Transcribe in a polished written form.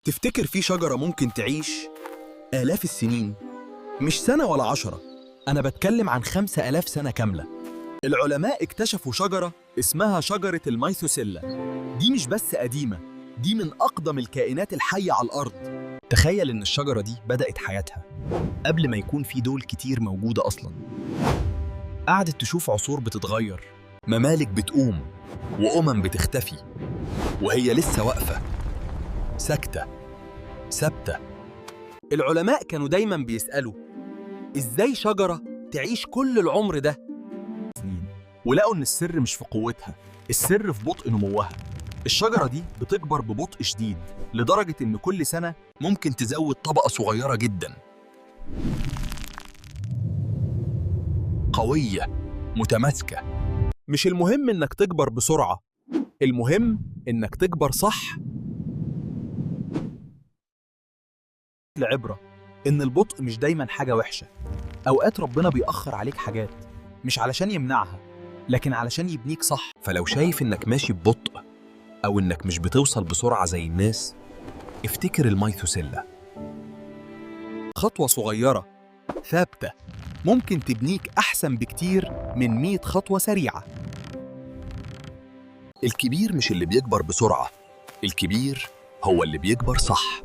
تفتكر في شجرة ممكن تعيش آلاف السنين؟ مش سنة ولا 10، أنا بتكلم عن 5000 سنة كاملة. العلماء اكتشفوا شجرة اسمها شجرة الميثوسيلا. دي مش بس قديمة، دي من أقدم الكائنات الحية على الأرض. تخيل إن الشجرة دي بدأت حياتها قبل ما يكون في دول كتير موجودة أصلاً. قعدت تشوف عصور بتتغير، ممالك بتقوم، وأمم بتختفي، وهي لسه واقفة ساكتة ثابتة. العلماء كانوا دايماً بيسألوا إزاي شجرة تعيش كل العمر ده سنين، ولقوا إن السر مش في قوتها، السر في بطء نموها. الشجرة دي بتكبر ببطء شديد لدرجة إن كل سنة ممكن تزود طبقة صغيرة جداً، قوية متماسكة. مش المهم إنك تكبر بسرعة، المهم إنك تكبر صح. العبرة إن البطء مش دايماً حاجة وحشة. أوقات ربنا بيأخر عليك حاجات مش علشان يمنعها، لكن علشان يبنيك صح. فلو شايف إنك ماشي ببطء أو إنك مش بتوصل بسرعة زي الناس، افتكر الميثوسيلا. خطوة صغيرة ثابتة ممكن تبنيك أحسن بكتير من 100 خطوة سريعة. الكبير مش اللي بيكبر بسرعة، الكبير هو اللي بيكبر صح.